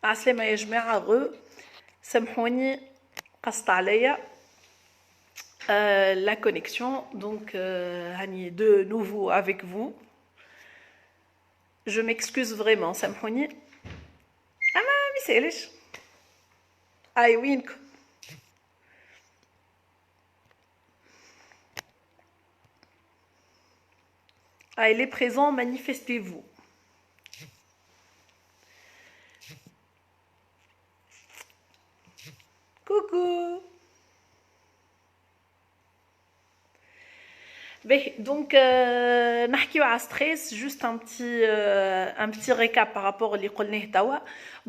عسلامة يا جماعة سامحوني قصت عليا la connexion donc هاني de nouveau avec vous je m'excuse vraiment سامحوني ما يسالش اي وينكم les présents manifestez-vous. Coucou. Donc, نحكيو على stress, juste un petit récap par rapport اللي قلناه توا.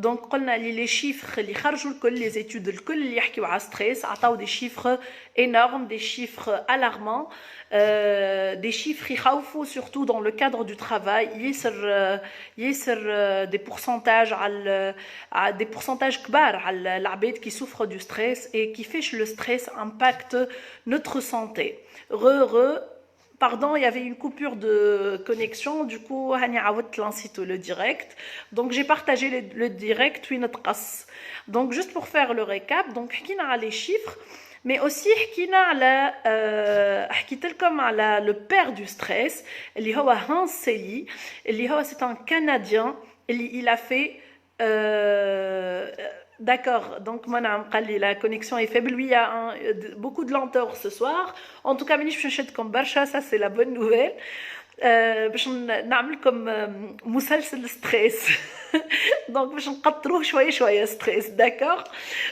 Donc قلنا les chiffres اللي خرجوا الكل les études الكل اللي يحكيو على stress عطاو des chiffres énormes, des chiffres alarmants, des chiffres يخوفوا surtout dans le cadre du travail. ياسر des pourcentages des pourcentages كبار على العباد qui souffrent du stress et qui fait que le stress impacte notre santé. Pardon, il y avait une coupure de connexion, du coup, Hani Awad lancito le direct. Donc, j'ai partagé le direct, puis notre casse. Donc, juste pour faire le récap, donc, Hkina a les chiffres, mais aussi Hkina comme le père du stress, Hans Selye, c'est un Canadien, il a fait. D'accord, donc la connexion est faible. Lui, il y a beaucoup de lenteur ce soir. En tout cas, ça c'est la bonne nouvelle. باش نعملكم مسلسل ستريس دونك باش نقطروه شويه شويه ستريس داكور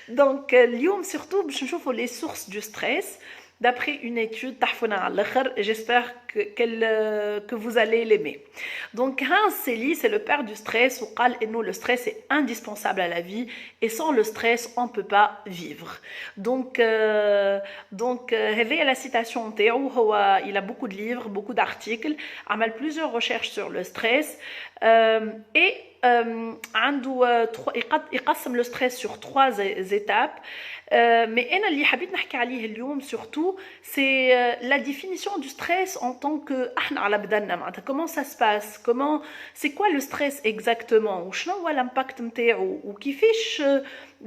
دونك اليوم سورتو باش نشوفوا لي سورس دو ستريس d'après une étude تحفنا على الاخر. J'espère que vous allez l'aimer. Donc Hans Selye, c'est le père du stress, وقال انه le stress est indispensable à la vie et sans le stress on peut pas vivre. Donc هذه la citation نتاعو. هو il a beaucoup de livres, beaucoup d'articles, عمل plusieurs recherches sur le stress et عنده يقسم le stress sur 3 étapes. Mais أنا اللي حبيت نحكي عليه اليوم surtout c'est la définition du stress en tant que احنا على بدنا معناتها comment ça se passe, comment c'est quoi le stress exactement وشنو هو l'impact نتاعو وكيفاش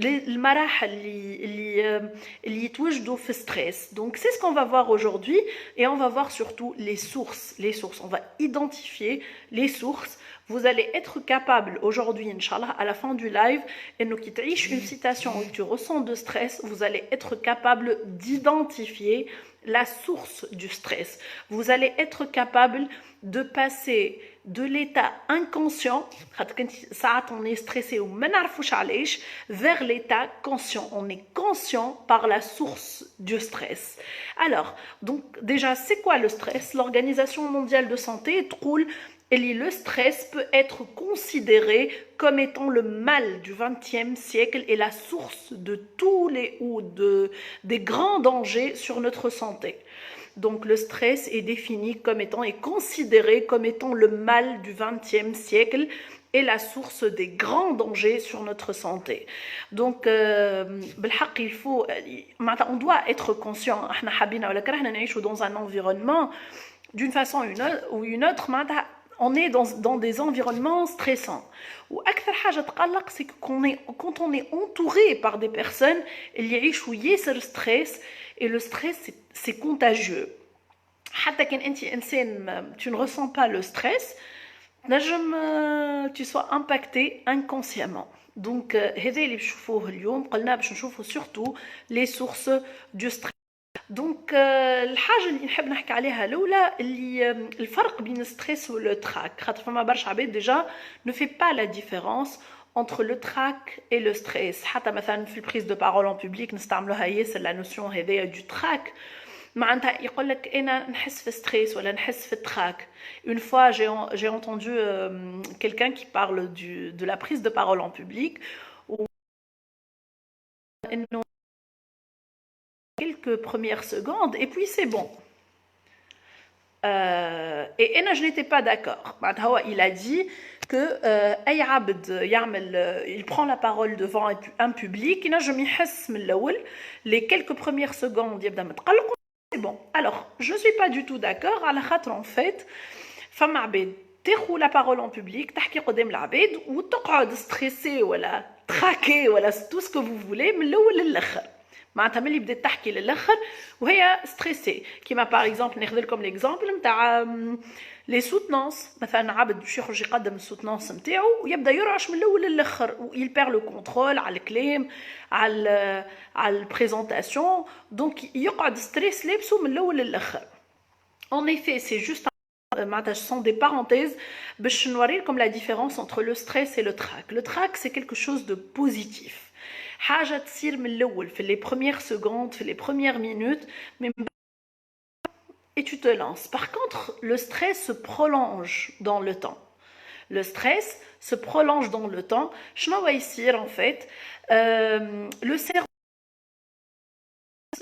المراحل اللي يتوجدوا في stress. Donc c'est ce qu'on va voir aujourd'hui et on va voir surtout les sources. On va identifier les sources. Vous allez être capable aujourd'hui, Inch'Allah, à la fin du live, et nous qui triche une citation où tu ressens de stress, vous allez être capable d'identifier la source du stress. Vous allez être capable de passer de l'état inconscient, on est stressé ou vers l'état conscient. On est conscient par la source du stress. Alors, donc déjà, c'est quoi le stress? L'Organisation mondiale de santé troule. Et le stress peut être considéré comme étant le mal du XXe siècle et la source de tous des grands dangers sur notre santé. Donc le stress est défini comme étant et considéré comme étant le mal du XXe siècle et la source des grands dangers sur notre santé. Donc il faut, on doit être conscient. Dans un environnement d'une façon ou une autre. On est dans des environnements stressants. Ou c'est que quand on est entouré par des personnes, il y a ce stress et le stress c'est contagieux. Tu ne ressens pas le stress, tu sois impacté inconsciemment. Donc, surtout les sources du stress. Donc الحاجه اللي نحب نحكي عليها الاولى اللي الفرق بين الستريس والتراك خاطر فما برشا عباد ديجا ne fait pas la différence entre le trac et le stress. حتى مثلا في البريز دو بارول ان بوبليك نستعملوها ياسر لا نوسيون هذيا دو تراك معناتها يقول لك انا نحس في ستريس ولا نحس في التراك. Une fois j'ai entendu quelqu'un qui parle de la prise de parole en public انه quelques premières secondes et puis c'est bon. Et je n'étais pas d'accord. Il a dit que il prend la parole devant un public, les quelques premières secondes, c'est bon. Alors, je ne suis pas du tout d'accord. En fait, femme abed تاخذ لا بارول en public تحكي قدام العباد وتقعد ستريسي ولا تراكي ولا tout ce que vous voulez من الاول للاخر معناتها ملي بدات تحكي للاخر وهي ستريسي كيما باغ اكزومبل ناخذ لكم ليكزومبل نتاع لي سوتنونس مثلا عبد باش يخرج يقدم السوتنونس نتاعو ويبدا يرعش من الاول للاخر ويل بير لو كونترول على الكلام على البريزونطاسيون دونك يقعد ستريس لابسو من الاول للاخر. En effet, c'est juste ce sont des parenthèses باش نوري لكم la différence entre le stress et le trac. Le trac c'est quelque chose de positif. حاجة تصير من الأول في les premières secondes, في les premières minutes, mais et tu te lances. Par contre, le stress se prolonge dans le temps. Le stress se prolonge dans le temps. شنو يصير en fait le cerveau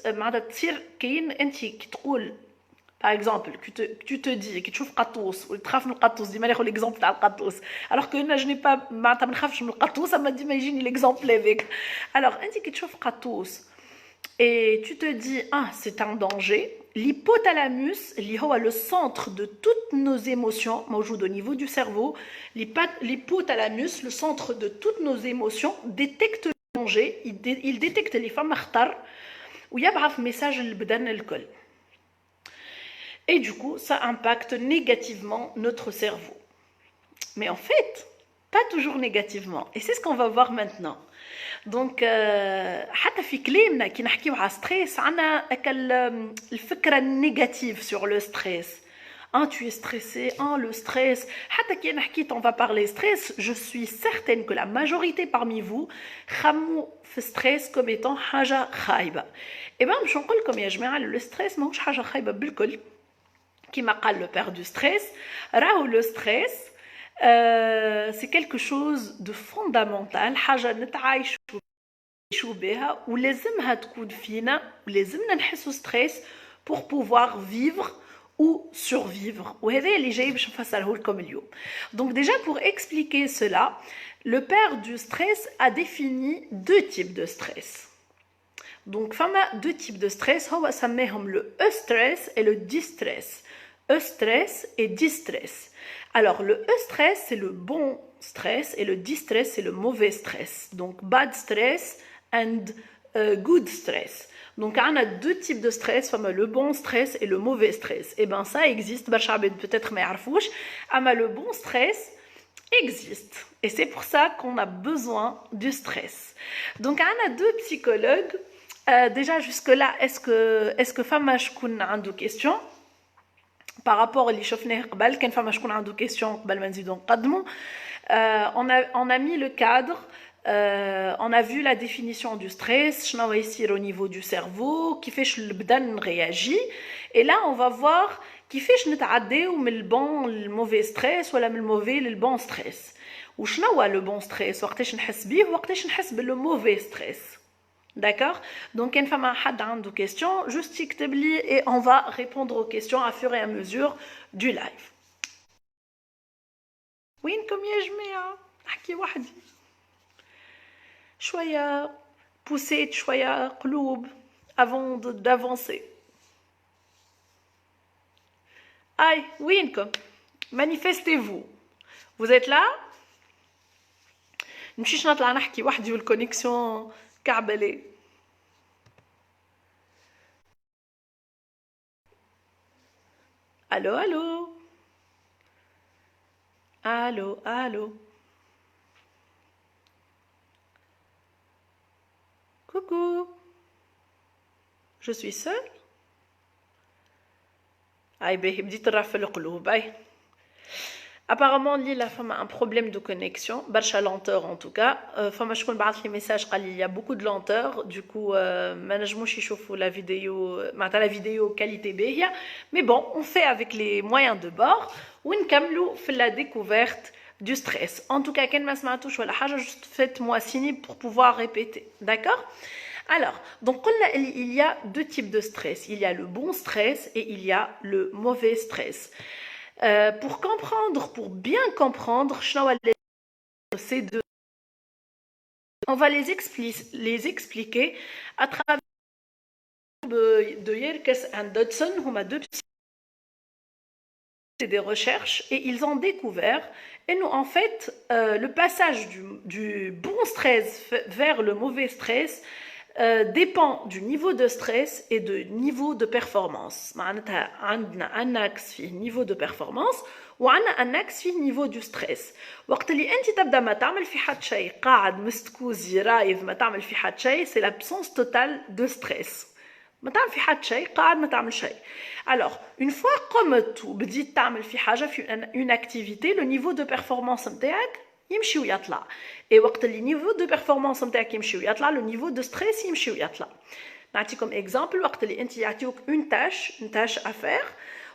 معناتها تصير كاين انت كي تقول par exemple tu te dis كي تشوف قطوس وتخاف من القطوس ديما ناخذ ليكزامبل تاع القطوس alors que انا جني با معناتها ما نخافش من القطوس اما ديما يجيني ليكزامبل هذاك. alors انت كي تشوف قطوس et tu te dis ah c'est un danger, l'hypothalamus اللي هو le centre de toutes nos émotions موجود au niveau du cerveau. L'hypothalamus le centre de toutes nos émotions détecte le danger, il détecte les femmes خطر ويبعث message للبدن الكل. Et du coup, ça impacte négativement notre cerveau. Mais en fait, pas toujours négativement. Et c'est ce qu'on va voir maintenant. Donc, حتى في كلامنا كي نحكيو على stress, عنا الفكرة négative sur le stress. Ah, tu es stressé, ah, le stress. حتى كي نحكي on va parler stress, je suis certaine que la majorité parmi vous خمو في stress comme étant حاجة خايبة. Et ben, باش نقول لكم يا جماعة le stress ماهوش حاجة خايبة بالكل. Qui قال le père du stress, راهو le stress c'est quelque chose de fondamental, حاجة نتعايشوا بها ولازمها تكون فينا ولازمنا نحسوا stress pour pouvoir vivre ou survivre. وهذا اللي جاي باش نفسره لكم اليوم. Donc déjà pour expliquer cela, le père du stress a défini deux types de stress. Donc فما deux types de stress هو سماهم le eustress et le distress. Eustress et distress. Alors le eustress c'est le bon stress et le distress c'est le mauvais stress. Donc bad stress and good stress. Donc on a deux types de stress, le bon stress et le mauvais stress. Et ben ça existe, peut-être mais يعرفوش, mais le bon stress existe. Et c'est pour ça qu'on a besoin du stress. Donc on a deux psychologues. Déjà jusque là, est-ce que فما شكون عنده question par rapport اللي شفناه قبل كان فما شكون عنده question قبل ما نزيدو نقدمو. On a mis le cadre, on a vu la définition du stress, شنو يصير au niveau du cerveau, كيفاش البدن réagit, et là on va voir كيفاش نتعداو من البون للموفي ستريس ولا من الموفي للبون ستريس وشنو هو لو بون ستريس وقتاش نحس بيه وقتاش نحس باللو موفي ستريس. D'accord? Donc, une femme a des questions, juste يكتب لي et on va répondre aux questions à fur et à mesure du live. وينكم يا جماعة؟ أحكي وحدي. شوية poussez, شوية قلوب avant d'avancer. Aïe, وينكم؟ Manifestez-vous. Vous êtes là? نمشيش نطلع نحكي وحدي والكونيكسيون كعبلة. Allô, allô. Allô, allô. Coucou. Je suis seule. Aïe, بديت نرفل القلوب. Aïe. Apparemment, la femme a un problème de connexion, barcha lenteur en tout cas. Femme a شكون بعث لي message قال il y a beaucoup de lenteur, du coup ما نجموش يشوفوا la vidéo, معناتها la vidéo qualité باهية, mais bon, on fait avec les moyens de bord ونكملوا في la découverte du stress. En tout cas, كان ما سمعتوش ولا حاجة, juste faites-moi signe pour pouvoir répéter, d'accord? Alors, donc il y a deux types de stress. Il y a le bon stress et il y a le mauvais stress. Pour comprendre, pour bien comprendre, ces deux, on va les expliquer à travers de Yerkes and Dodson, huma deux des recherches et ils ont découvert, et nous en fait, le passage du bon stress vers le mauvais stress dépend du niveau de stress et du niveau de performance. معناتها عندنا un axe فيه niveau de performance وعندنا un axe فيه niveau du stress. وقت اللي انت تبدا ما تعمل في حد شيء قاعد مستكوزي رايض ما تعمل في حد شيء c'est l'absence totale de stress. ما تعمل في حد شيء قاعد ما تعمل شيء. Alors, une fois قمت وبديت تعمل في حاجة في une activité, le niveau de performance نتاعك يمشي ويطلع. Et وقت اللي niveau de performance نتاعك يمشي ويطلع, le niveau de stress يمشي ويطلع. نعطيكم exemple, وقت اللي انت يعطيوك une tâche à faire,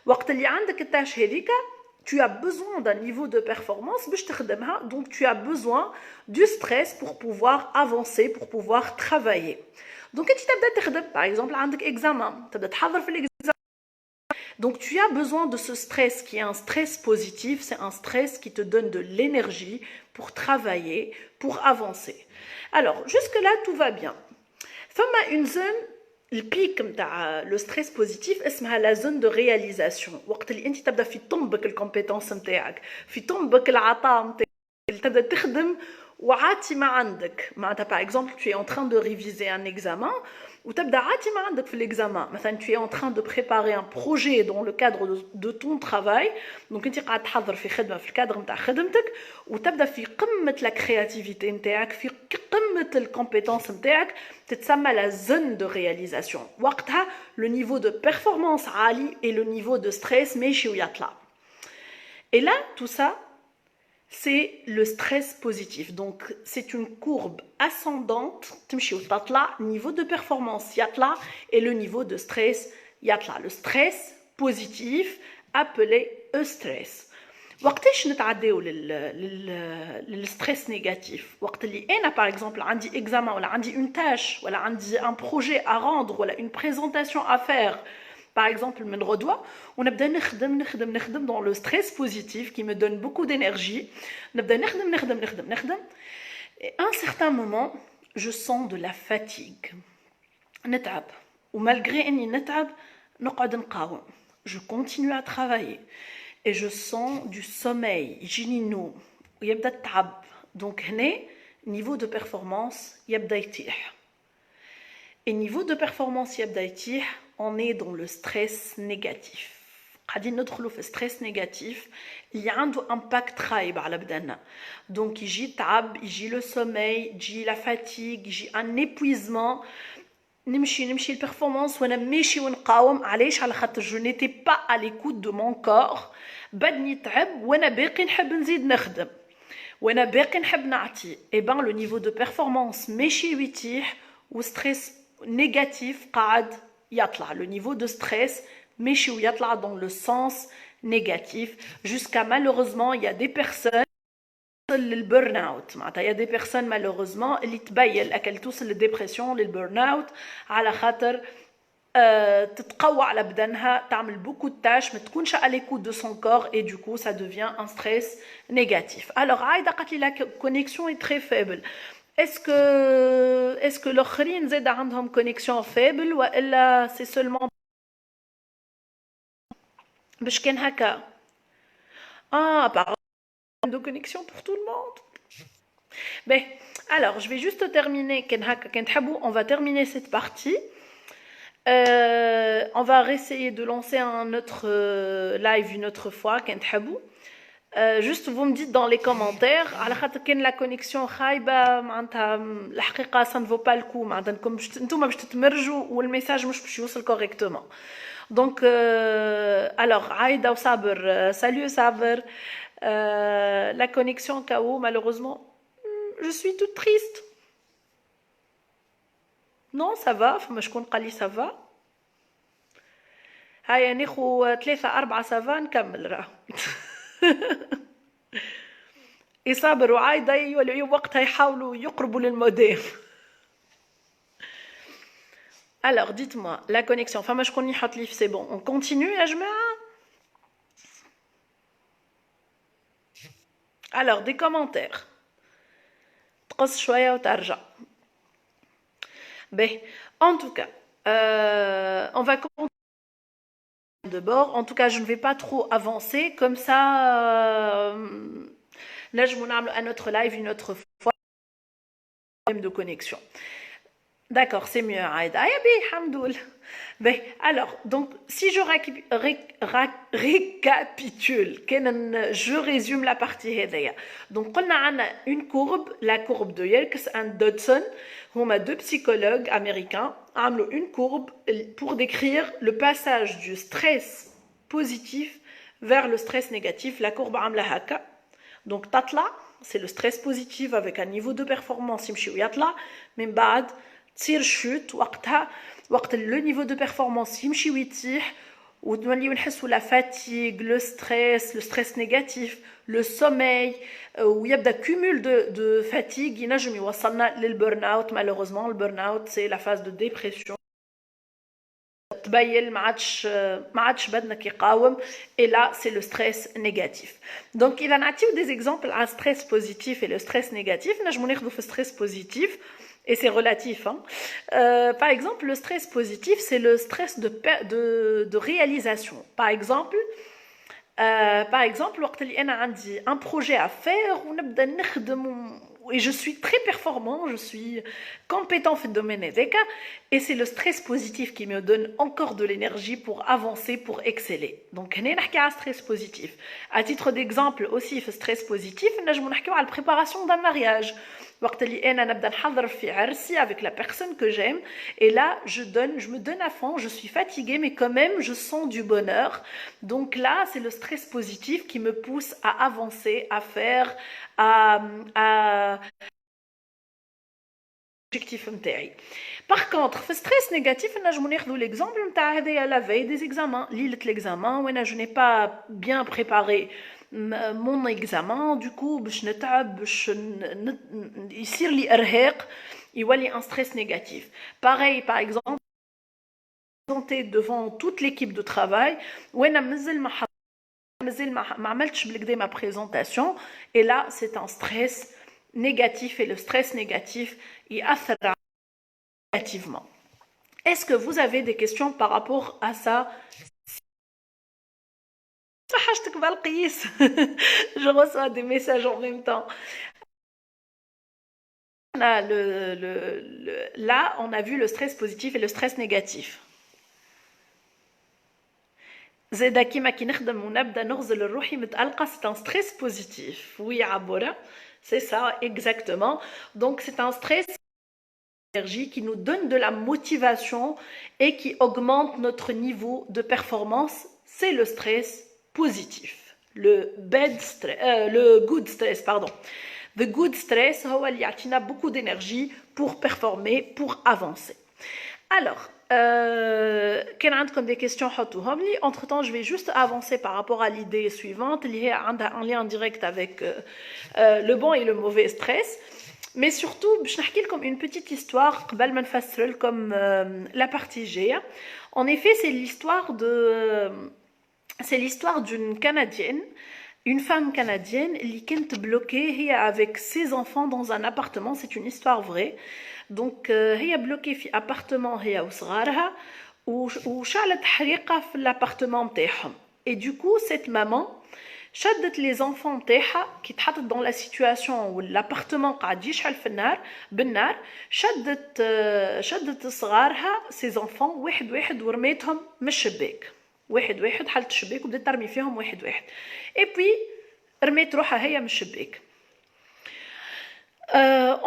وقت اللي عندك التاش هذيك, tu as besoin d'un niveau de performance باش تخدمها, donc tu as besoin du stress pour pouvoir avancer, pour pouvoir travailler. Donc انت تبدا تخدم, par exemple عندك examen, تبدا تحضر في l'examen. Donc tu as besoin de ce stress qui est un stress positif, c'est un stress qui te donne de l'énergie pour travailler, pour avancer. Alors jusque-là tout va bien. فما une zone, le pic le stress positif اسمها la zone de réalisation. وقت اللي انت تبدا في طنبك الكومبيتونس نتاعك, في طنبك العطاء نتاعك, تبدا تخدم وعاتي ما عندك. معناتها par exemple tu es en train de réviser un examen وتبدا عاتي ما عندك في l'examen. مثلا tu es en train de préparer un projet dans le cadre de ton travail, donc انت قاعد تحضر في خدمه في الكادر نتاع خدمتك وتبدا في قمه لا كرياتيفيتي نتاعك, في قمه الكومبيتونس نتاعك, تتسمى la zone de réalisation. وقتها le niveau de performance عالي et le niveau de stress ماشي ويطلع. Et là tout ça c'est le stress positif. Donc, c'est une courbe ascendante, niveau de performance, yatla, et le niveau de stress, yatla. Le stress positif, appelé eustress. وقتاش نتعداو للستريس نيجاتيف وقت اللي انا par exemple عندي examen ولا عندي une tâche ولا عندي un projet à rendre ولا une présentation à faire. Par exemple, من غدوة ونبدا نخدم dans le stress positif qui me donne beaucoup d'énergie. نبدا نخدم. Et à un certain moment, je sens de la fatigue. نتعب. ومالغري اني نتعب نقعد نقاوم. Je continue à travailler. Et je sens du sommeil, يجيني النوم ويبدا التعب. Donc هنا niveau de performance يبدا يطيح. Et niveau de performance يبدا يطيح, on est dans le stress négatif. قاعدين ندخلوا في stress négatif اللي عنده impact خايب على بدننا. Donc يجي التعب, يجي le sommeil, يجي la fatigue, يجي un épuisement. نمشي البرفورمانس وانا ماشي ونقاوم. علاش؟ على خاطر je n'étais pas à l'écoute de mon corps. بدني تعب وانا باقي نحب نزيد نخدم وانا باقي نحب نعطي. Et ben le niveau de performance ماشي يطيح وستريس négatif قاعد يطلع. Le niveau de stress ماشي ويطلع dans le sens négatif jusqu'à malheureusement il y a des personnes للبرن اوت. معناتها يا دي بيرسون مالوروزمون اللي تبين اكل توصل للديبرسيون للبرن اوت على خاطر تتقوى على بدنها, تعمل beaucoup de tâches, ما تكونش à l'écoute de son corps et du coup ça devient un stress négatif. Alors عايدة قالت لي la connexion est très faible. est-ce que الاخرين زاد عندهم connexion faible والا c'est seulement باش كان هكا؟ apparemment de connexion pour tout le monde. Ben, alors, je vais juste terminer. On va terminer cette partie. On va essayer de lancer un autre live une autre fois. Juste, vous me dites dans les commentaires. La connexion ça ne vaut pas le coup. Ou le message ne correctement. Donc, alors, Aïda ou Saber, salut Saber. La connexion KO, malheureusement, je suis toute triste. Non, ça va, فما شكون قال لي ça va. هيا ناخو 3-4 ça va نكمل راه. يصابر وعايدة وقتها يحاولوا يقربوا للموديم. Alors, dites-moi, la connexion, فما شكون يحط لي c'est bon, on continue يا جماعة. Alors, des commentaires. تقص شوية وترجع. Ben, en tout cas, on va continuer. de bord. En tout cas, je ne vais pas trop avancer. Comme ça, là, je vous donne à notre live une autre fois de connexion. D'accord, c'est mieux. Aïda. Eh bien, hamdoul. Ben, alors, donc, si je récapitule, je résume la partie hédaya. Donc, on a une courbe, la courbe de Yerkes et Dodson. On a deux psychologues américains ont une courbe pour décrire le passage du stress positif vers le stress négatif. La courbe amla haka. Donc, tatla, c'est le stress positif avec un niveau de performance. Yimshi yatla, min ba'd تصير chute وقتها وقت le niveau de performance يمشي ويتيح ونوليو نحسوا la fatigue, le stress négatif, le sommeil ويبدا cumul de fatigue ينجم يوصلنا للبرن اوت. malheureusement le burn out c'est la phase de dépression تبين ما عادش بدنك يقاوم et là c'est le stress négatif. Donc il va نعطيو des exemples à stress positif et le stress négatif. نجمو ناخذو في stress positif et c'est relatif. Hein. Par exemple, le stress positif, c'est le stress de réalisation. Par exemple, وقت اللي أنا عندي un projet à faire ونبدأ نخدم et je suis très performant, je suis compétent في الدومين هذاك et c'est le stress positif qui me donne encore de l'énergie pour avancer, pour exceller. Donc هنا نحكي على stress positif. À titre d'exemple aussi في stress positif نجمو نحكيو على la préparation d'un mariage. وقت اللي انا نبدا نحضر في عرسي avec la personne que j'aime et là je me donne à fond, je suis fatiguée mais quand même je sens du bonheur. Donc là c'est le stress positif qui me pousse à avancer, à faire à objectif نتاعي. Par contre في stress négatif نجمو ناخذوا l'exemple نتاع هذايا la veille des examens, ليله l'examen وانا je n'ai pas bien préparé mon examen, du coup باش نتعب باش يصير لي ارهاق يولي un stress négatif. Pareil par exemple présenter devant toute l'équipe de travail وانا مازال ما عملتش بالكدا ma présentation et là c'est un stress négatif et le stress négatif يأثر négativement. Est-ce que vous avez des questions par rapport à ça? Je reçois des messages en même temps. Là, on a vu le stress positif et le stress négatif. زيدا كيما كي نخدم ونبدا نغزل الروحي متألقة, c'est un stress positif. Oui, Abora, c'est ça, exactement. Donc c'est un stress qui nous donne de la motivation et qui augmente notre niveau de performance. C'est le stress positif. Le good stress, pardon. The good stress, هو اللي يعطينا beaucoup d'énergie pour performer, pour avancer. Alors, كان عندكم des questions حطوهم لي. Entre temps, je vais juste avancer par rapport à l'idée suivante اللي هي عندها un lien direct avec le bon et le mauvais stress. Mais surtout, باش نحكي لكم une petite histoire قبل ما نفسر لكم la partie G. En effet, c'est l'histoire d'une Canadienne, une femme canadienne qui كانت bloquée avec ses enfants dans un appartement. C'est une histoire vraie. Donc هي bloquée في appartement هي وصغارها وشعلت حريقة في l'appartement نتاعهم. Et du coup, cette maman شدت les enfants نتاعها كي تحطت dans la situation où l'appartement قاعد يشعل في النار بالنار, شدت صغارها ses enfants واحد واحد ورميتهم من الشباك. واحد حلت الشباك وبدات ترمي فيهم واحد. Et puis رميت روحها هي من الشباك.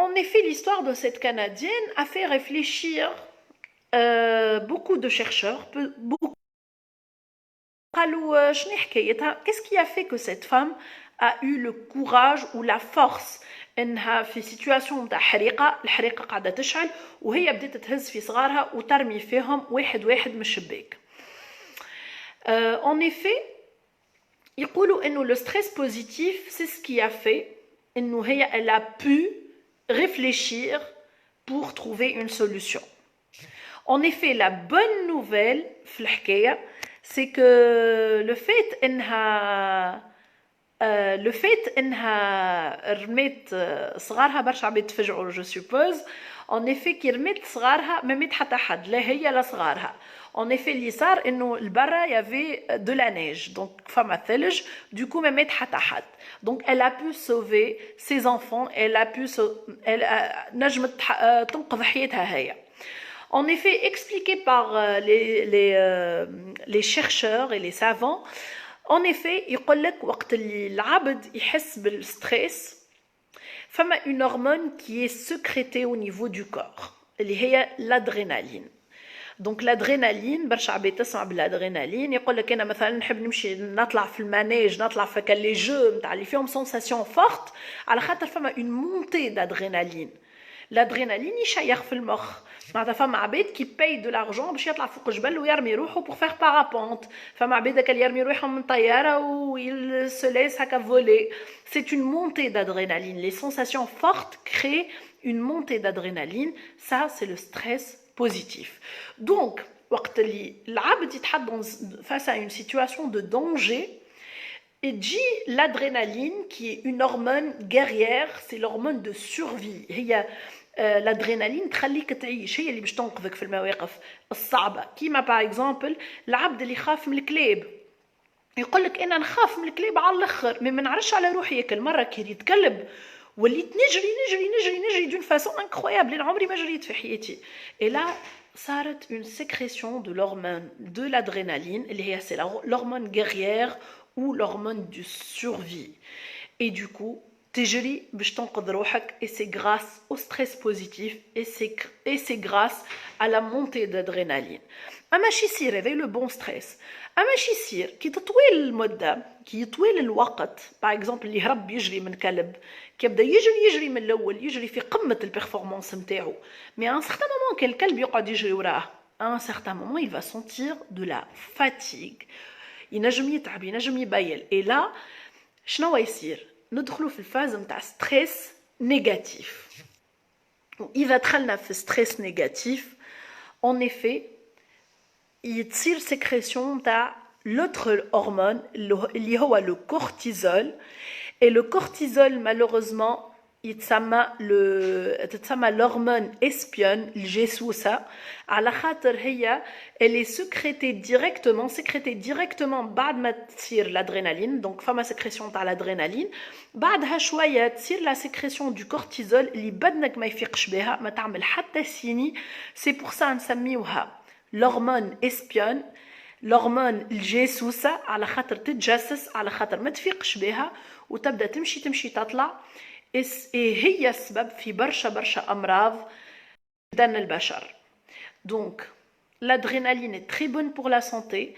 En effet, l'histoire de cette Canadienne a fait réfléchir beaucoup de chercheurs. Qu'est-ce qui a fait que cette femme a eu le courage ou la force انها في سيتواسيون تاع حريقه, الحريقه قاعده تشعل وهي بدات تهز في صغارها وترمي فيهم واحد من الشباك. En effet, يقولوا انه le stress positif c'est ce qui a fait انه هي elle a pu réfléchir pour trouver une solution. En effet, la bonne nouvelle في الحكايه c'est que le fait انها لو فيت انها رميت صغارها برشا عباد تفجعوا جو سوبوز. اون افي كي رميت صغارها ما ميت حتى حد لا هي لا صغارها. اون افي اللي صار انه البرا يافي دو لا نيج دونك فما ثلج دوكو ما مات حتى حد. دونك elle a pu sauver ses enfants, elle a pu نجمت تنقذ حياتها هي. En effet, expliqué par les chercheurs et les savants, en effet, يقول لك وقت اللي العبد يحس بالستريس فما une hormone qui est sécrétée au niveau du corps اللي هي l'adrénaline. دونك l'adrénaline برشا عباد تسمع بالادرينالين يقول لك انا مثلا نحب نمشي نطلع في المانيج نطلع في لي جو نتاع اللي فيهم سونساسيون فورت على خاطر فما une montée d'adrénaline. l'adrénaline يشيخ في المخ. معناتها فما عباد كي باي دو لارجون باش يطلع فوق جبل ويرمي روحه بور فيغ بارابونت. فما عباد اللي يرمي روحهم من طياره و il se laisse هكا voler. C'est une montée d'adrénaline. Les sensations fortes créent une montée d'adrénaline. Ça c'est le stress positif. Donc وقت اللي العبد يتحط face à une situation de danger et dit l'adrénaline qui est une hormone guerrière, c'est l'hormone de survie. هي l'adrénaline تخليك تعيش هي اللي باش تنقذك في المواقف الصعبه كيما باغ اكزومبل العبد اللي خاف من الكلاب يقول لك انا نخاف من الكلاب على الاخر ما نعرفش على روحي كل مره كي يتكلب وليت نجري نجري نجري نجري دون فاسون انكرويابل انا عمري ما جريت في حياتي. Et là صارت une sécrétion de l'hormone de l'adrénaline اللي هي c'est l'hormone guerrière ou l'hormone du survie. Et du coup تجري باش تنقذ روحك et c'est grâce au stress positif et c'est grâce à la montée d'adrénaline. اما شي يصير هذا le bon stress. اما شي يصير كي تطويل المده كي يطويل الوقت باغ اكزومبل اللي هرب يجري من كلب كي يبدا يجري من الاول يجري في قمه البيرفورمانس نتاعو مي ان سيغتان مومون كي الكلب يقعد يجري وراه ان سيغتان مومون il va sentir de la fatigue ينجم يتعب ينجم يبيل. et là شنو يصير ندخلوا في الفاز نتاع ستريس نيجاتيف. اذا دخلنا في ستريس نيجاتيف en effet يتصير sécrétion تاع l'autre hormone اللي هو le cortisol. et le cortisol malheureusement تتسمى l'hormone espionne الجاسوسة على خاطر هي elle est sécrétée directement بعد ما تصير l'adrénaline. donc فما sécrétion تاع l'adrénaline بعدها شوية تصير la sécrétion du cortisol اللي بدنك ما يفيقش بها ما تعمل حتى سيني. c'est pour ça نسميوها l'hormone espionne l'hormone الجاسوسة على خاطر تتجسس على خاطر ما تفيقش بها وتبدأ تمشي تطلع. هي السبب في برشا أمراض بدن البشر. donc l'adrénaline est très bonne pour la santé.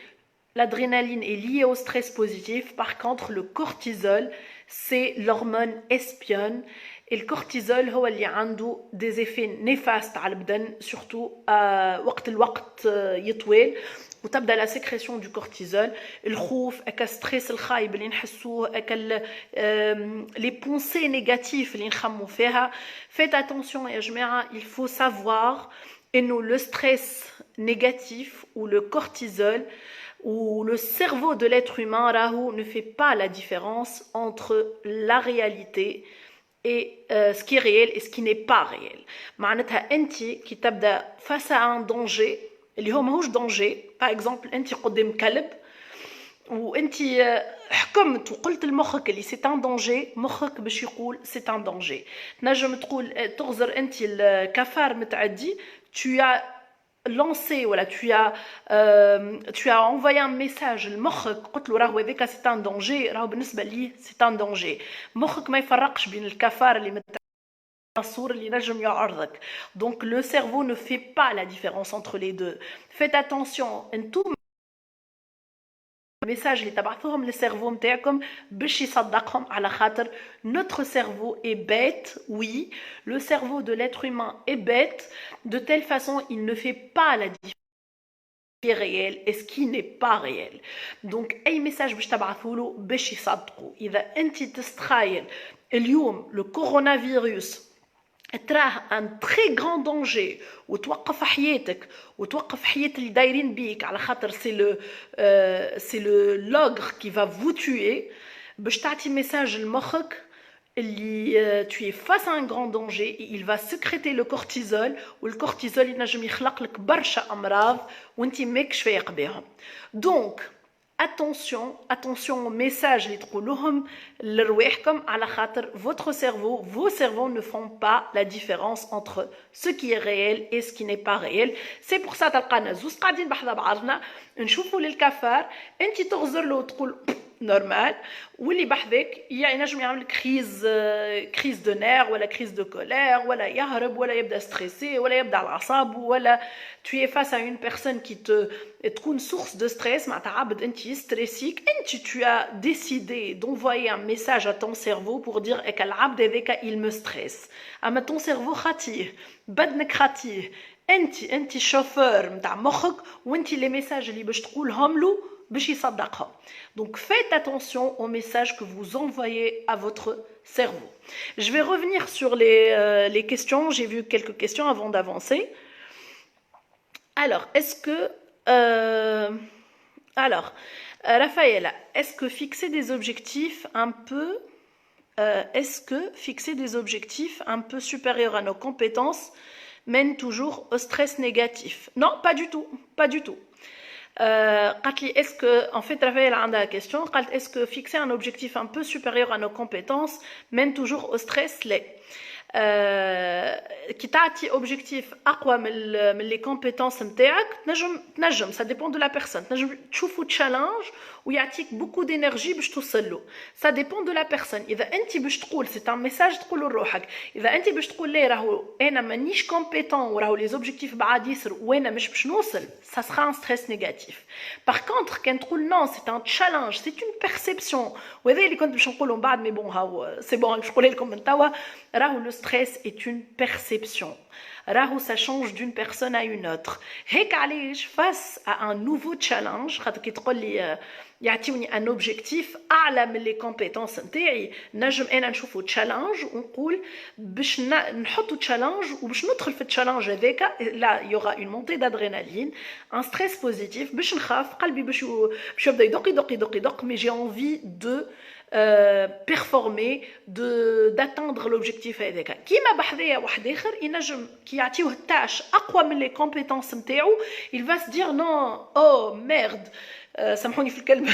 L'adrénaline est liée au stress positif. Par contre, le cortisol, c'est l'hormone espionne. Et le cortisol هو اللي عنده des effets néfastes على البدن surtout وقت الوقت يطول وتبدا لا سيكريسيون دو كورتيزول. الخوف اكا ستريس الخايب اللي نحسوه اكا لي بونسي نيجاتيف اللي نخمو فيها. فيت اتونسيون يا جماعه il faut savoir انه لو ستريس نيجاتيف ou le cortisol ou le cerveau de l'être humain راهو ne fait pas la différence entre la réalité et ce qui est réel et ce qui n'est pas réel. معناتها انت كي تبدا face à un danger اللي هو ماهوش دونجي باغ اكزومبل انت قدام كلب وانت حكمت وقلت لمخك اللي سي ان دونجي مخك باش يقول سي ان دونجي. تنجم تقول تغزر انت الكفار متعدي tu as lancé ولا tu as envoyé un message لمخك قلت له راهو هذاك سي ان دونجي راهو بالنسبه لي سي ان دونجي. مخك ما يفرقش بين الكفار اللي الصور اللي نجم يعرضك. donc le cerveau ne fait pas la différence entre les deux. faites attention انتم الميساج اللي تبعثوهم للسيرفو نتاعكم باش يصدقهم على خاطر notre cerveau est bête. oui, le cerveau de l'être humain est bête de telle façon il ne fait pas la différence qui est réel et ce qui n'est pas réel. donc اي ميساج باش تبعثوا باش يصدقوا. اذا انت تستخيل اليوم le coronavirus تراه ان تري غران دونجي وتوقف حياتك وتوقف حياة اللي دايرين بيك على خاطر سي لو لوغر كي فا فو توي باش تعطي ميساج لمخك اللي tu es face à un grand danger et il va sécréter le cortisol والcortisol ينجم يخلق لك برشا امراض وانت ماكش فايق بهم. Donc attention aux messages اللي تقولوهم لرواحكم على خاطر vos cerveaux ne font pas la différence entre ce qui est réel et ce qui n'est pas réel. C'est pour ça تلقانا زوز قاعدين بحذا بعضنا نشوفوا للكفار انت تغزر له وتقول نورمال واللي بحذاك ينجم يعمل كريز دو نير ولا كريز دو كولير ولا يهرب ولا يبدا ستريسي ولا يبدا على الاعصاب ولا tu es face à une personne qui تكون source de stress معناتها عبد انت ستريسيك انت tu as décidé d'envoyer un message à ton cerveau pour dire que العبد هذاك il me stresse اما ton cerveau خاطيه بدنك خاطيه انت شوفور نتاع مخك وانت لي ميساج اللي باش تقولهم له باش يصدقها. Donc faites attention aux messages que vous envoyez à votre cerveau. Je vais revenir sur les questions. J'ai vu quelques questions avant d'avancer. Alors, est-ce que Raphaël, est-ce que fixer des objectifs un peu supérieurs à nos compétences mène toujours au stress négatif? Non, pas du tout, pas du tout. Est-ce que, en fait, Raphaël a la question, est-ce que fixer un objectif un peu supérieur à nos compétences mène toujours au stress? كي تعطي اوبجيكتيف اقوى من لي كومبيتونس نتاعك تنجم سا ديبون دو لا بيرسون تنجم تشوفو تشالنج ويعطيك بوكو دينيرجي باش توصل له سا ديبون دو لا بيرسون اذا انت باش تقول سي ان ميساج تقولو لروحك اذا انت باش تقول لي راهو انا مانيش كومبيتون وراهو لي زوبجيكتيف بعاد يصير وانا مش باش نوصل سا سرا ان ستريس نيجاتيف باغ كونطخ كان تقول نو سي ان تشالنج سي اون بيرسيبسيون وهذا اللي كنت باش نقولو من بعد مي بون هاو سي بون باش نقولها لكم من توا راهو لو stress est une perception. Rahou, ça change d'une personne à une autre. Hek علاش face à un nouveau challenge, خاطر كي تقول لي يعطيوني un objectif أعلى من les compétences نتاعي نجم أنا نشوفو challenge ونقول باش نحطو challenge وباش ندخل في challenge هذاك là il y aura une montée d'adrénaline, un stress positif باش نخاف قلبي باش يبدا يدق mais j'ai envie de performer d'atteindre l'objectif هذاك كيما بحذايا واحد اخر ينجم كي يعطيوه التاش اقوى من لي كومبيتونس نتاعو il va se dire non oh merde سامحوني في الكلمه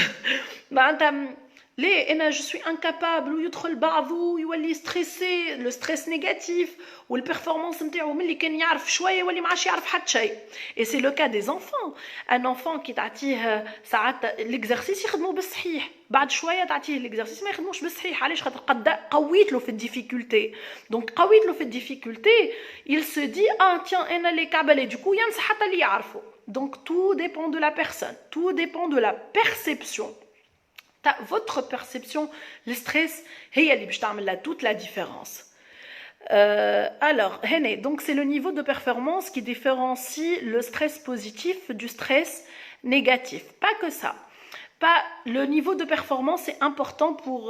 معناتها ليه انا جو سوي انكابابل ويدخل بعضو يولي ستريسي لو ستريس نيجاتيف والبيرفورمانس نتاعو ملي كان يعرف شويه يولي ما عادش يعرف حتى شيء اي سي لو كا دي زانفون ان انفون كي تعطيه ساعات ليكزارسيس يخدمو بالصحيح بعد شويه تعطيه ليكزارسيس ما يخدموش بالصحيح علاش خاطر قد قويت له في الديفيكولتي دونك قويت له في الديفيكولتي il se dit ah tiens انا لي كابل دوكو ينسى حتى اللي يعرفه donc tout dépend de la personne tout dépend de la perception. Votre perception, le stress, c'est toute la différence. Alors, donc c'est le niveau de performance qui différencie le stress positif du stress négatif. Pas que ça. Le niveau de performance est important pour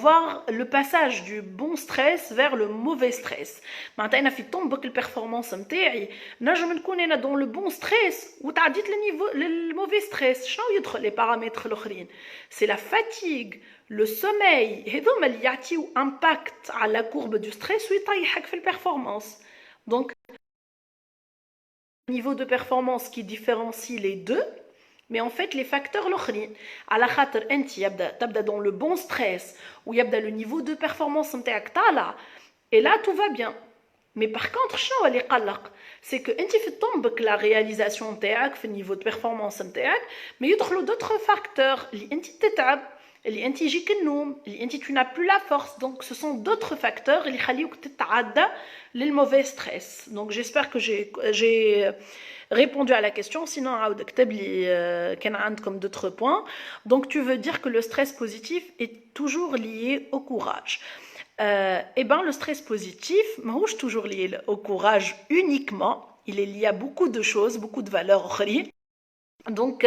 voir le passage du bon stress vers le mauvais stress. Maintenant, في طنبك البرفورمانس نتاعي نجم نكون انا dans le bon stress وتعديت le mauvais stress. شنو يدخل les paramètres الاخرين؟ C'est la fatigue, le sommeil. هذوما اللي يعطيو impact على la courbe du stress ويطيحك في البرفورمانس. Donc, le niveau de performance qui différencie les deux. Mais en fait, les facteurs l'aukhrin, à la khater enti tabda dans le bon stress ou yabda le niveau de performance ntaak tala et là tout va bien. Mais par contre, شنو اللي قلق c'est que enti في tombek la réalisation نتاعك في niveau de performance نتاعك mais يدخلوا d'autres facteurs اللي enti تتعب اللي enti يجيك النوم اللي enti tu n'as plus la force donc ce sont d'autres facteurs اللي يخليوك تتعدى للmauvais stress. Donc j'espère que j'ai répondu à la question, sinon كان عندكم d'autres points. Donc tu veux dire que le stress positif est toujours lié au courage. Eh bien le stress positif ماهوش toujours lié au courage uniquement, il est lié à beaucoup de choses, beaucoup de valeurs أخرين. Donc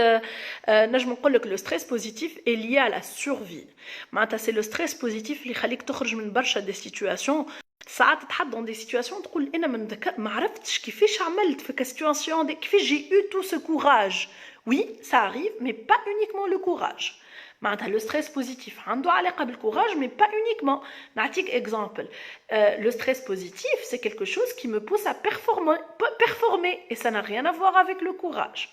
نجم نقول لك le stress positif est lié à la survie. معناتها c'est le stress positif اللي يخليك تخرج من برشا des situations. ساعات تتحط dans des situations تقول انا من ذكاء ما عرفتش كيفاش عملت في situation كيفاش j'ai eu tout ce courage. Oui, ça arrive, mais pas uniquement le courage. Le stress positif عنده علاقة بالcourage, mais pas uniquement. نعطيك exemple. Le stress positif, c'est quelque chose qui me pousse à performer, et ça n'a rien à voir avec le courage.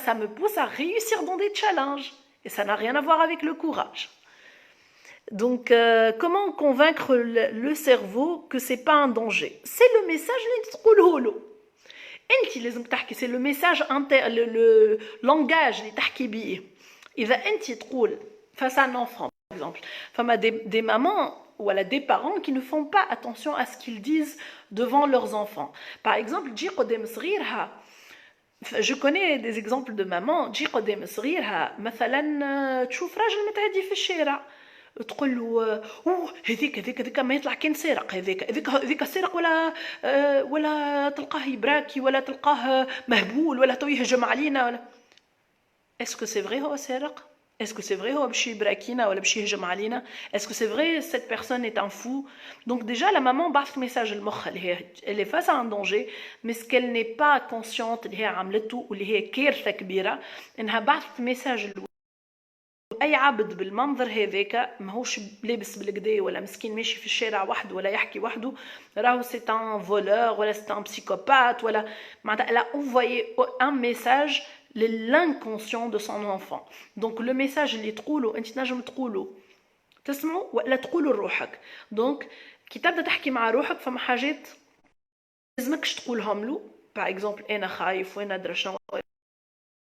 Ça me pousse à réussir dans des challenges, et ça n'a rien à voir avec le courage. Donc, comment convaincre le cerveau que c'est pas un danger? C'est le message اللي تقوله له. انت لازم تحكي, c'est le message le langage اللي تحكي بيه. إذا أنت تقول face à un enfant, par exemple, des mamans ou des parents qui ne font pas attention à ce qu'ils disent devant leurs enfants. Par exemple, تجي قدام صغيرها, je connais des exemples de mamans, تجي قدام صغيرها مثلا تشوف راجل متعدي في الشارع, تقول له هذيك ما يطلع كان سارق, هذيك سارق ولا تلقاه يبراكي ولا تلقاه مهبول ولا تو يهجم علينا ولا. Est-ce que c'est vrai هو سارق? Est-ce que c'est vrai هو باش يبراكينا ولا باش يهجم علينا? Est-ce que c'est vrai cette personne est un fou? Donc déjà la maman بعثت message المخ elle est face à un danger, mais ce qu'elle n'est pas consciente اللي هي عملته واللي هي كارثة كبيرة, انها بعثت message اي عبد بالمنظر هذاك ماهوش لابس بالكدا ولا مسكين ماشي في الشارع وحده ولا يحكي وحده, راهو c'est un voleur ولا c'est un psychopathe ولا معناتها elle a envoyé un message l'inconscient de son enfant. Donc le message اللي تقوله انت تنجم تقوله تسمعه ولا تقوله لروحك. دونك كي تبدا تحكي مع روحك فما حاجات لازمكش تقولهم له, par exemple انا خايف وانا ادري شنو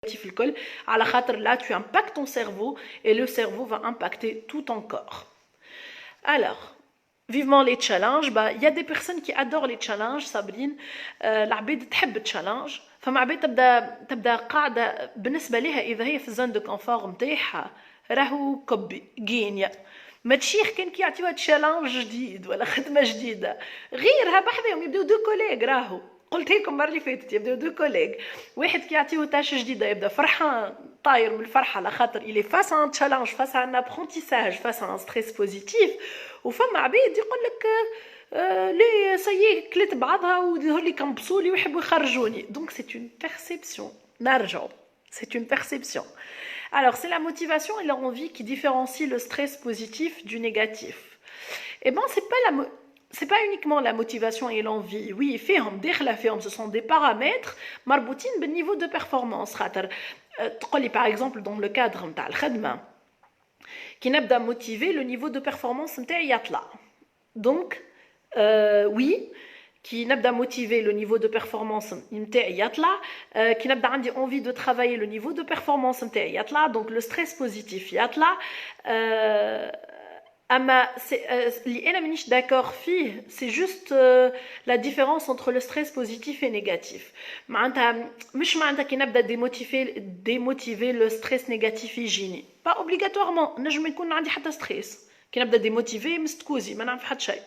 في الكل, على خاطر là tu impactes ton cerveau et le cerveau va impacter tout ton corps. Alors vivement les challenges, il y a des personnes qui adorent les challenges, Sabrine, العباد تحب التشالنج, فما عباد تبدا قاعده بالنسبه لها اذا هي في الزون دو كونفور نتاعها راهو كوبي غينيا, ما تشيخ كان كي يعطيوها تشالنج جديد ولا خدمه جديده غيرها بحذاهم يبداو دو كوليغ, راهو قلت لكم المره اللي فاتت يبداو دو كوليغ, واحد كي يعطيوه تاش جديده يبدا فرحان طاير من الفرحه على خاطر il est face à un challenge, face à un apprentissage, face à un stress positif. وفما عباد يقول لك ليه سيي كلت بعضها وهولي كنبصولي ويحبوا يخرجوني. Donc c'est une perception. نرجعوا, c'est une perception. Alors c'est la motivation et l'envie qui différencient le stress positif du négatif. Et ben c'est pas uniquement la motivation et l'envie. Oui, ce sont des paramètres مربوطين بالniveau de performance. خاطر تقولي par exemple dans le cadre نتاع الخدمه كي نبدا motiver, le niveau de performance نتاعي يطلع. Donc oui, qui نبدا motiver, le niveau de performance نتاعي يطلع, كي نبدا عندي envie de travailler, le niveau de performance نتاعي يطلع, donc le stress positif يطلع. اما اللي انا مانيش داكور فيه c'est juste la différence entre le stress positif et négatif. معناتها مش معناتها كي نبدا démotiver le stress négatif يجيني, pas obligatoirement نجم يكون عندي حتى ستريس, كي نبدا démotiver مستكوزي ما نعرف حتى شيء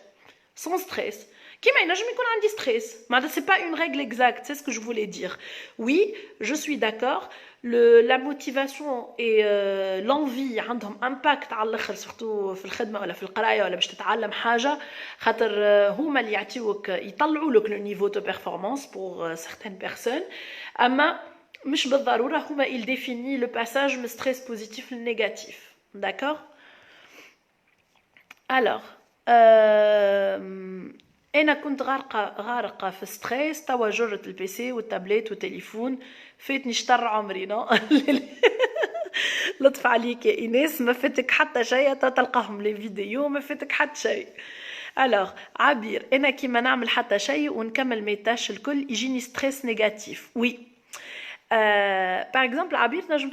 sans stress. كيما ينجم يكون عندي ستريس, معناتها c'est pas une règle exacte, c'est ce que je voulais dire. Oui, je suis d'accord, la motivation et l'envie عندهم impact على الاخر, surtout في الخدمه ولا في القرايه ولا باش تتعلم حاجه, خاطر هما اللي يعطيوك يطلعوا لك le niveau de performance pour certaines personnes. اما مش بالضروره هما il définit le passage من stress positif le négatif. D'accord? Alors انا كنت غارقه في ستريس, توا جرت البيسي والتابلت والتليفون, فاتني شطر عمري. نو لطف عليك يا ايناس, ما فاتك حتى شيء, تلقاهم لي فيديو ما فاتك حتى شيء. الوغ عبير, انا كيما نعمل حتى شيء ونكمل ميتاش الكل يجيني ستريس نيجاتيف. وي par exemple عبير نجم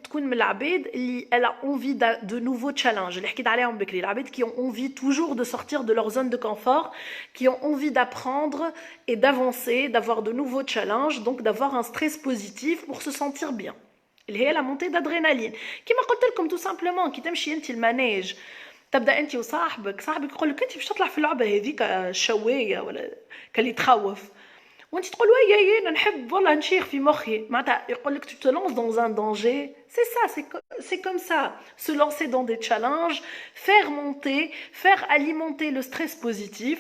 تكون من العباد اللي elle a envie de nouveaux challenges, اللي حكيت عليهم بكري, العباد qui ont envie toujours de sortir de leur zone de confort, qui ont envie d'apprendre et d'avancer, d'avoir de nouveaux challenges, donc d'avoir un stress positif pour se sentir bien, اللي هي la montée d'adrénaline. كيما قلت لكم tout simplement, كي تمشي انت المانيج تبدا انت وصاحبك يقول لك انت باش تطلع في اللعبه هذيك الشوايه ولا كلي تخوف, وانت تقول وي انا نحب والله نشيخ في مخي معناتها يقول لك tu te lances dans un danger c'est ça c'est comme ça se lancer dans des challenges faire alimenter le stress positif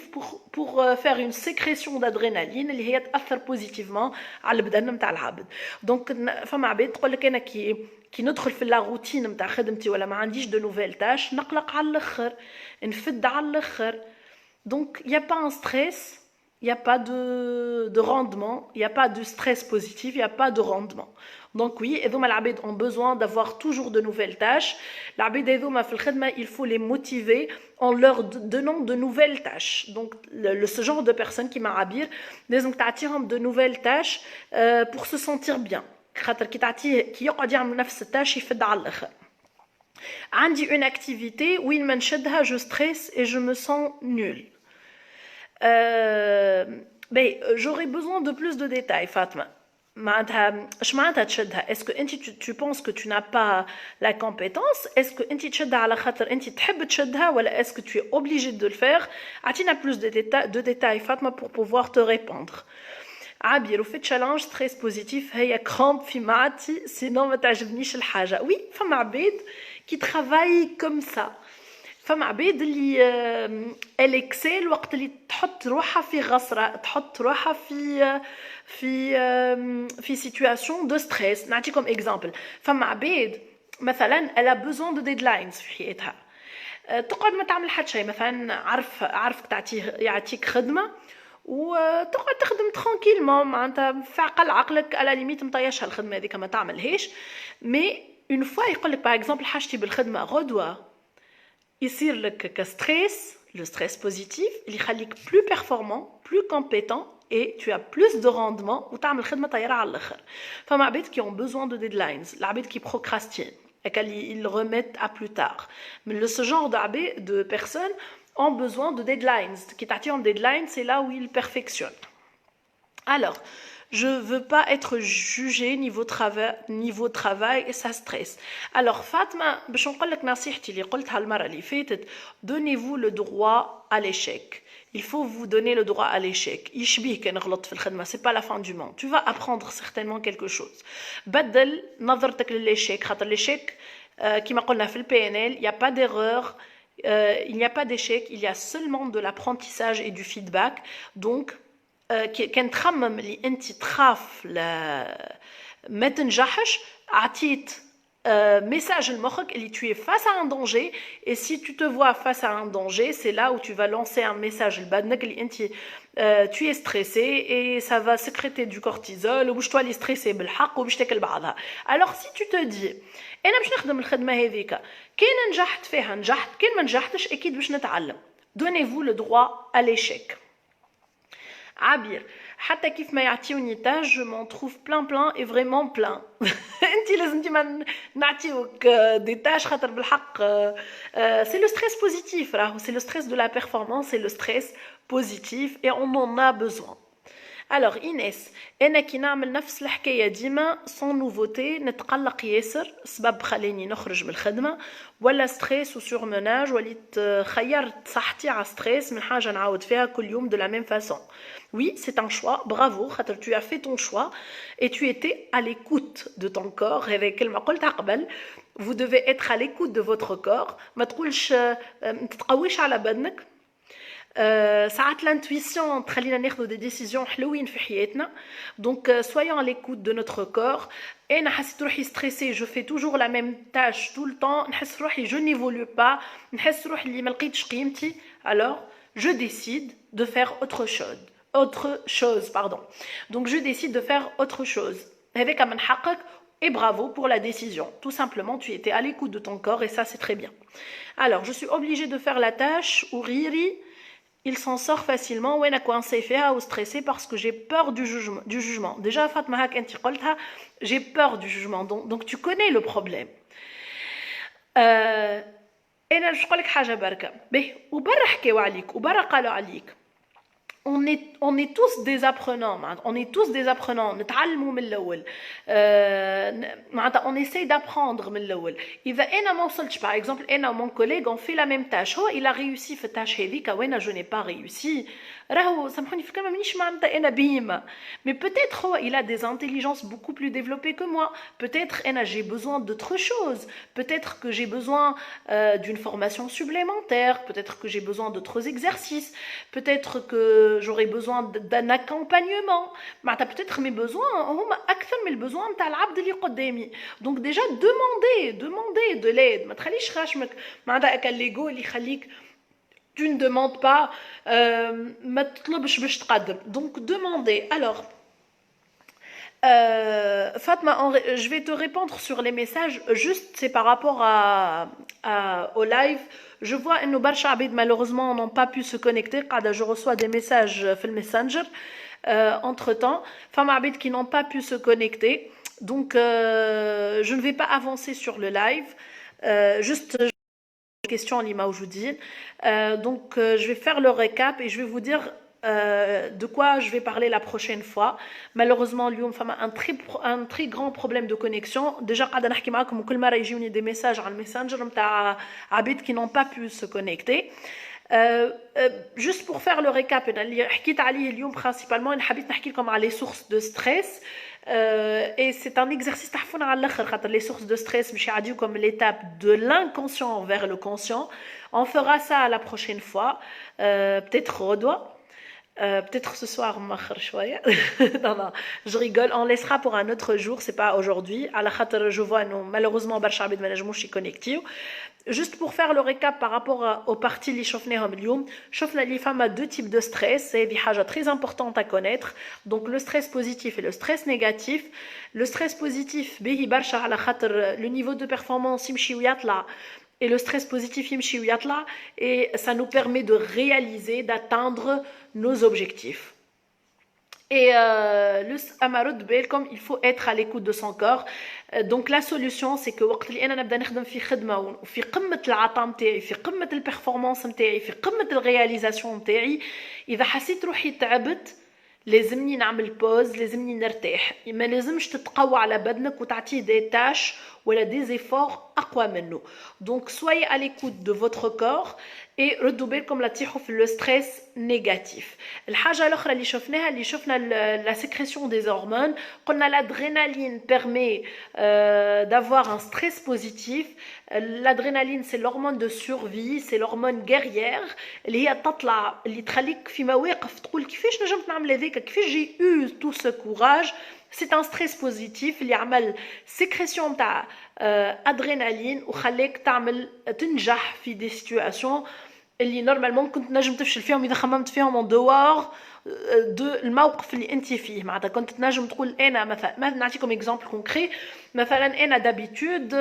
pour faire une sécrétion d'adrénaline اللي هي تاثر positivement على البدن نتاع العبد دونك فما عباد تقول لك انا كي ندخل في لا روتين نتاع خدمتي ولا ما عنديش دو نوفيل تاش نقلق على الاخر نفد على الاخر دونك y a pas un stress. Il n'y a pas de rendement, il n'y a pas de stress positif, il n'y a pas de rendement. Donc oui, les abid ont besoin d'avoir toujours de nouvelles tâches. Les abid il faut les motiver en leur donnant de nouvelles tâches. Donc ce genre de personnes qui m'arabir, donc t'attirent de nouvelles tâches pour se sentir bien. qui يقعد يعمل نفس التاش يفد على الاخر. عندي une activité où ما نشدها je stresse et je me sens nulle. J'aurais besoin de plus de détails, Fatma. Est-ce que tu penses que tu n'as pas la compétence? Est-ce que est-ce que tu es obligé de le faire? As-tu plus de détails, Fatma, pour pouvoir te répondre? عابر وفي تشالنج ستريس بوزيتيف هي كرومب في معدتي سينو ما تعجبنيش الحاجه وي فما عباد كي ترافاي كوم سا فما عباد اللي اليكسيل وقت اللي تحط روحها في غصره تحط روحها في سيتوياسيون دو ستريس نعطيكم اكزامبل فما عباد مثلا الا بوزون دو ديدلاينز في حياتها تقعد ما تعمل حتى شيء مثلا عارفك يعطيك خدمه وتقعد تخدم ترانكيلمون معناتها في عقل عقلك على ليميت مطيشها الخدمه هذيك ما تعملهاش مي اون فوا يقول لك باغ اكزومبل حاجتي بالخدمه غدوه يصير لك كستريس لو ستريس بوزيتيف اللي يخليك بلو بيرفورمون بلو كومبيتون et tu as plus de rendement وتعمل خدمه طايره على الاخر فما عباد qui ont besoin de deadlines العباد qui procrastinent et qu'ils remettent à plus tard mais ce genre de personnes ont besoin de deadlines. Qui t'attire en deadline, c'est là où ils perfectionnent. Alors, je veux pas être jugée niveau travail et ça stresse. Alors, Fatma, باش نقول لك نصيحتي اللي قلتها المرة اللي فاتت, donnez-vous le droit à l'échec. Il faut vous donner le droit à l'échec. يشبيه كان غلط في الخدمة, c'est pas la fin du monde. Tu vas apprendre certainement quelque chose. بدل نظرتك للl'échec, خاطر l'échec, كما قلنا في PNL, il n'y a pas d'erreur. Il n'y a pas d'échec, il y a seulement de l'apprentissage et du feedback. Donc, كان تخمم اللي انت تخاف ما تنجحش عطيت message لمخك اللي tu es face à un danger et si tu te vois face à un danger, c'est là où tu vas lancer un message لبدنك اللي انت tu es stressé et ça va sécréter du cortisol وباش تولي stressé بالحق وباش تاكل بعضها. Alors si tu te dis انا باش نخدم الخدمه هذيك كان نجحت فيها نجحت كان ما نجحتش اكيد باش نتعلم. Donnez-vous le droit à l'échec. عابر حتى كيف ما يعطيوني تاج je m'en trouve plein et vraiment plein. انت لازم ديما نعطيوك دي تاج خاطر بالحق c'est le stress positif راهو c'est le stress de la performance c'est le stress positif et on en a besoin. Alors Inès, أنا كي نعمل نفس الحكاية ديما sans nouveauté نتقلق ياسر سبب خليني نخرج من الخدمة ولا ستريس وسورمناج وليت خيرت صحتي على ستريس من حاجة نعاود فيها كل يوم de la même façon. Oui, c'est un choix, bravo, tu as fait ton choix et tu étais à l'écoute de ton corps. Avec كلمة قلتها قبل, vous devez être à l'écoute de votre corps. ما تقولش تتقويش على بدنك. ساعات l'intuition تخلينا ناخذ des décisions حلوين في حياتنا. Donc soyons à l'écoute de notre corps. انا حسيت روحي stressée, je fais toujours la même tâche tout le temps, نحس روحي je n'évolue pas, نحس روحي اللي ما لقيتش قيمتي. Alors je décide de faire autre chose. Donc je décide de faire autre chose. Avec un حقك et bravo pour la décision. Tout simplement, tu étais à l'écoute de ton corps et ça c'est très bien. Alors, je suis obligée de faire la tâche ou Riri, il s'en sort facilement ou est coincé ou stressé parce que j'ai peur du jugement. Déjà Fatma hak enti قلتها, j'ai peur du jugement. Donc tu connais le problème. انا باش نقول لك حاجه بركه باهي وبرا حكاو عليك وبرا قالوا عليك. On est tous des apprenants, نتعلموا من الأول. On essaie d'apprendre من الأول. إذا أنا ما وصلتش, par exemple, أنا و mon collègue on fait la même tâche. هو il a réussi في التâche هذيك وأنا je n'ai pas réussi. راهو سامحوني في الكلمة مانيش معناتها أنا بهيمة mais peut-être هو il a des intelligences beaucoup plus développées que moi peut-être أنا j'ai besoin d'autre chose peut-être que j'ai besoin d'une formation supplémentaire peut-être que j'ai besoin d'autres exercices peut-être que j'aurais besoin d'un accompagnement معناتها peut-être mes besoins هما أكثر من الbesoin نتاع العبد اللي قدامي donc déjà demandez de l'aide ما تخليش خشمك معناتها هكا الليغو اللي يخليك tu ne demandes pas ما تطلبش باش تقدم donc demandez alors Fatma, je vais te répondre sur les messages juste c'est par rapport au live je vois que برشا عباد malheureusement n'ont pas pu se connecter قاعدة je reçois des messages في الماسنجر entre temps femmes عباد qui n'ont pas pu se connecter donc je ne vais pas avancer sur le live juste question Lima Oujoudine. Donc je vais faire le récap et je vais vous dire de quoi je vais parler la prochaine fois. Malheureusement, اليوم فما un très grand problème de connexion. Déjà قاعدة نحكي معاكم وكل مرة يجوني des messages على الماسنجر نتاع عباد qui n'ont pas pu se connecter. Juste pour faire le récap اللي حكيت عليه اليوم principalement أنا حبيت نحكي لكم على les sources de stress. Et c'est un exercice تحفون على الآخر خاطر les sources de stress باش يعديوكم l'étape de l'inconscient vers le conscient. On fera ça la prochaine fois, peut-être غدوة. Peut-être ce soir مأخر شوية. non, je rigole. On laissera pour un autre jour, c'est pas aujourd'hui. على خاطر je vois non malheureusement برشا عباد ما نجموش يكونيكتيو. Juste pour faire le récap par rapport aux parties اللي شفناهم اليوم شفنا اللي فما deux types de stress c'est des حاجة très importante à connaître donc le stress positif et le stress négatif le stress positif باهي برشا على خاطر le niveau de performance يمشي ويطلع et le stress positif يمشي ويطلع et ça nous permet de réaliser d'atteindre nos objectifs. Et comme il faut être à l'écoute de son corps. Donc la solution c'est que وقت اللي انا نبدا نخدم في خدمه وفي قمه العطاء نتاعي في قمه البرفورمانس نتاعي في قمه الرياليزاسيون نتاعي اذا حسيت روحي تعبت لازمني نعمل بوز لازمني نرتاح ما لازمش تتقوى على بدنك وتعطيه دي تاش ولا دي ايفور اقوى منه donc soyez à l'écoute de votre corps et ردوا بالكم لا تيحوا في لو ستريس نيجاتيف. الحاجه الاخرى اللي شفنا la sécrétion des hormones قلنا l'adrénaline permet d'avoir un stress positif. L'adrénaline c'est l'hormone de survie c'est l'hormone guerrière اللي هي تطلع اللي تخليك في مواقف تقول كيفاش نجمت نعمل هذاك كيفاش j'ai eu tout ce courage. C'est un stress positif اللي عمل sécrétion تاع adrénaline وخليك تعمل تنجح في des situations اللي نورمالمون كنت نجم تفشل فيهم اذا خممت فيهم en dehors de الموقف اللي انت فيه معناتها كنت تنجم تقول انا مثلا نعطيكم اكزامبل كونكري مثلا انا دابيتود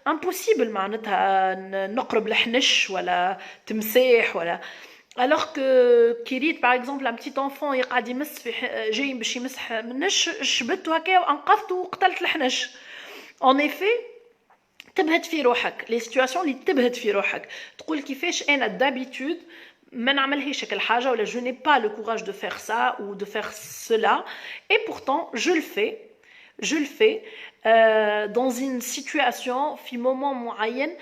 امبوسيبل معناتها نقرب لحنش ولا تمساح ولا alors que كي ريت par exemple un petit enfant يقعد يمس في جاي باش يمسح منش شبته هكا وانقذته وقتلت الحنش en effet تبهت في روحك لي سيتوياسيون اللي تبهت في روحك تقول كيفاش انا دابيتود ما نعملهاش هيك الحاجه ولا je n'ai pas le courage de faire ça ou de faire cela et pourtant je le fais dans une situation في moment معين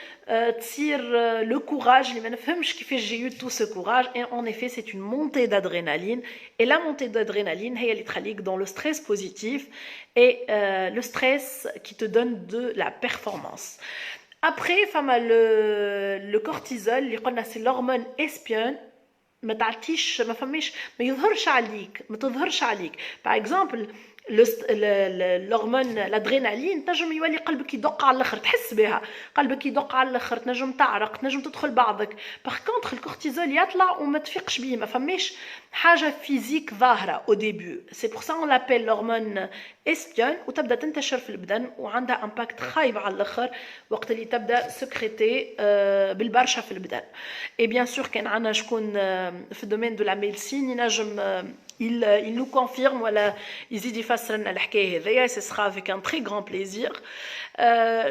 تصير le courage اللي ما نفهمش كيفاش j'ai eu tout ce courage et en effet c'est une montée d'adrénaline et la montée d'adrénaline هي اللي تخليك dans le stress positif et le stress qui te donne de la performance. Après فما le cortisol اللي قلنا c'est l'hormone espionne ما تعطيش ما فماش ما يظهرش عليك ما تظهرش عليك par exemple l'hormone l'adrénaline تنجم يولي قلبك يدق على الاخر تحس بها قلبك يدق على الاخر تنجم تعرق تنجم تدخل بعضك باغ كونطخ الكورتيزول يطلع وما تفيقش بيه ما فماش حاجه فيزيك ظاهره au début c'est pour ça on l'appelle l'hormone espionne وتبدا تنتشر في البدن وعندها امباكت خايب على الاخر وقت اللي تبدا سكريتي بالبرشا في البدن. Et bien sûr كان عندنا شكون في الدومين دو لا ميديسين ينجم il nous confirme ولا يزيد يفسر لنا الحكايه هذيا ce sera avec un très grand plaisir.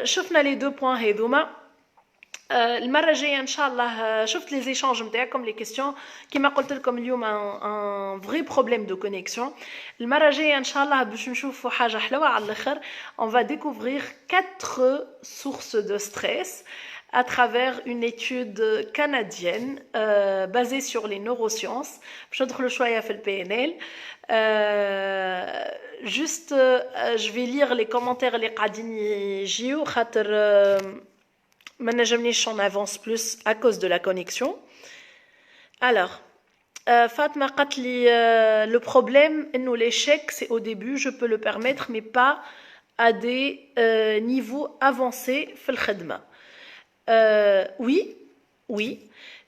شفنا les deux points هذوما المره الجايه ان شاء الله شفت لي زيشانج نتاعكم لي كيسيون كيما قلت لكم اليوم ان فري بروبليم دو كونيكسيون المره الجايه ان شاء الله باش نشوفوا حاجه حلوه على الاخر on va découvrir 4 sources de stress à travers une étude canadienne basée sur les neurosciences. Je vais le choix fait le PNL. Juste, je vais lire les commentaires les qadini jiou khater ما نجمنيش en avance plus à cause de la connexion. Alors, Fatma Qatli, le problème, nous l'échec, c'est au début, je peux le permettre, mais pas à des niveaux avancés fil khidma. Oui, oui,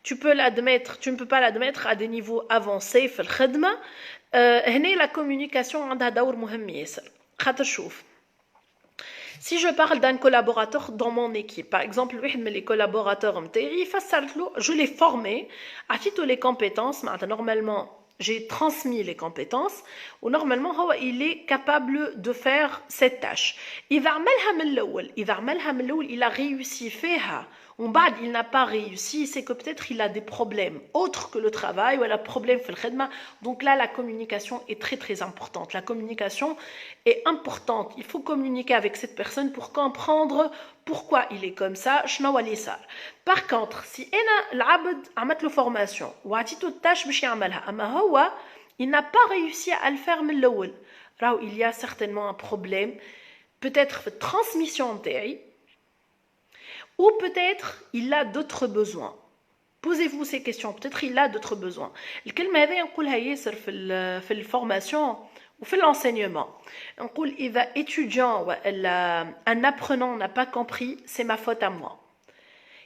tu peux l'admettre, tu ne peux pas l'admettre à des niveaux avancés fil khidma. هنا la communication عندها دور مهم ياسر. خاطر شوف. Si je parle d'un collaborateur dans mon équipe, par exemple, les collaborateurs, je l'ai formé, à titre les compétences, normalement, j'ai transmis les compétences, ou normalement, il est capable de faire cette tâche. Il a réussi, il n'a pas réussi, c'est que peut-être il a des problèmes autres que le travail, ou il a des problèmes في الخدمة. Donc là, la communication est très très importante. La communication est importante. Il faut communiquer avec cette personne pour comprendre pourquoi il est comme ça. Par contre, si العبد عملت له formation وعطيته التاش باش يعملها اما هو il n'a pas réussi à le faire من الاول راهو il y a certainement un problème peut-être في transmission نتاعي ou peut-être il a d'autres besoins. Posez-vous ces questions, peut-être il a d'autres besoins. الكلمة هذه نقولها ياسر في الفورماسيون وفي l'enseignement. نقول إذا étudiant un apprenant n'a pas compris, c'est ma faute à moi.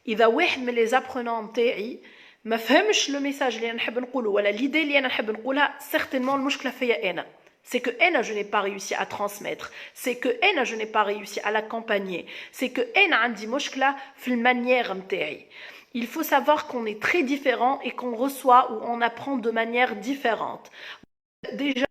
إذا واحد من les apprenants نتاعي ما فهمش لو ميساج اللي انا نحب نقوله ولا l'idée اللي انا نحب نقولها, certainement المشكلة فيا أنا. C'est que je n'ai pas réussi à transmettre. C'est que je n'ai pas réussi à l'accompagner. C'est que عندي مشكلة في المانيير نتاعي. Il faut savoir qu'on est très différent et qu'on reçoit ou on apprend de manière différente. Déjà,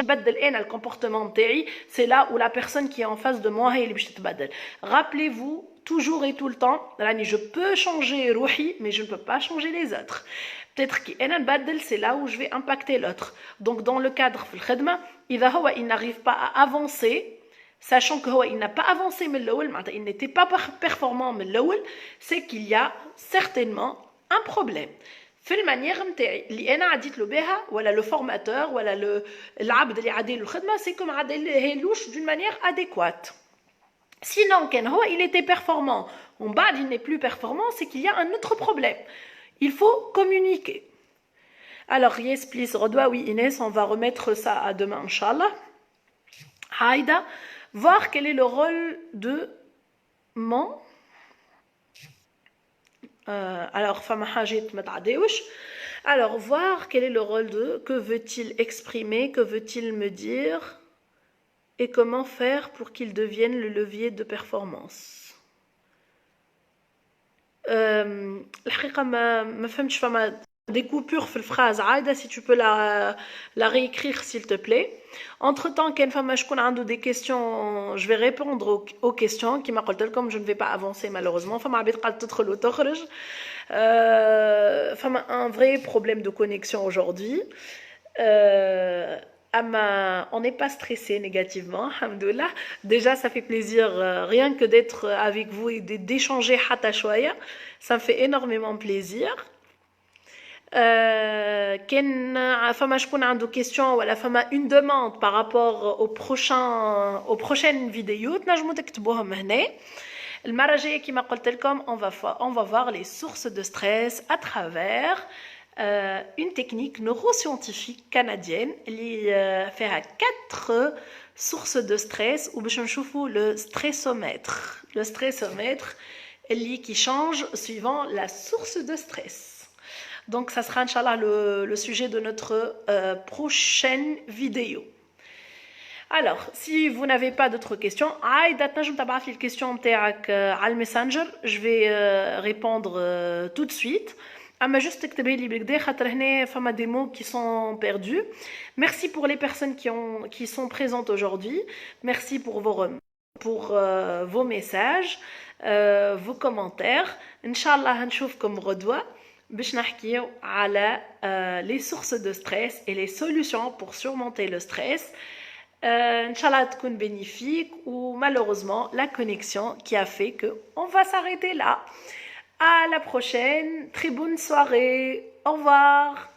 le comportement نتاعي, c'est là où la personne qui est en face de moi هي اللي باش تتبدل. Rappelez-vous toujours et tout le temps, je peux changer روحي, mais je ne peux pas changer les autres. Peut-être que c'est là où je vais impacter l'autre. Donc dans le cadre في الخدمة, il n'arrive pas à avancer, sachant qu'il n'a pas avancé من الأول, il n'était pas performant من الأول, c'est qu'il y a certainement un problème. في المانيير نتاعي اللي انا عديت له بها ولا لو فورماتور ولا العبد اللي عادي له الخدمه سي كوم عادلهالوش d'une manière adéquate. Sinon, il était performant. On bad, il n'est plus performant, c'est qu'il y a un autre problème. Il faut communiquer. Alors, yes, please, Rodwa, oui, Inès, on va remettre ça à demain, Inch'Allah. Haïda, voir quel est le rôle de mon. Alors, fama hajit matadeush. Alors, voir quel est le rôle de, que veut-il exprimer, que veut-il me dire, et comment faire pour qu'il devienne le levier de performance. الحقيقة ما فهمتش فما des coupures في الفراز. عايدة, si tu peux la réécrire s'il te plaît. Entre temps كان فما شكون عنده des questions, je vais répondre aux questions كما قلت لكم. Je ne vais pas avancer malheureusement. فما عباد قاعدة تدخل وتخرج. فما un vrai problème de connexion aujourd'hui. On n'est pas stressé négativement, alhamdoulilah. Déjà, ça fait plaisir rien que d'être avec vous et d'échanger hatta shwaya. Ça me fait énormément plaisir. كان فما شكون عنده question ولا فما une demande par rapport aux prochaines vidéos تنجموا تكتبوهم هنا. المرة الجاية كما قلت لكم on va voir les sources de stress à travers une technique neuroscientifique canadienne qui fait 4 sources de stress ou باش نشوفوا le stressomètre. Le stressomètre qui change suivant la source de stress. Donc ça sera inchallah le sujet de notre prochaine vidéo. Alors, si vous n'avez pas d'autres questions, عايدة تنجم تبعث لي الكيستيون نتاعك على الماسنجر. Je vais répondre tout de suite. اما juste تكتبها لي بالكدا خاطر هنا فما des mots qui sont perdus. Merci pour les personnes qui sont présentes aujourd'hui. Merci pour vos messages, vos commentaires. Inch'Allah نشوفكم غدوة باش نحكيو على les sources de stress et les solutions pour surmonter le stress. Inch'Allah تكون bénéfique ou malheureusement la connexion qui a fait que on va s'arrêter là. À la prochaine, très bonne soirée, au revoir.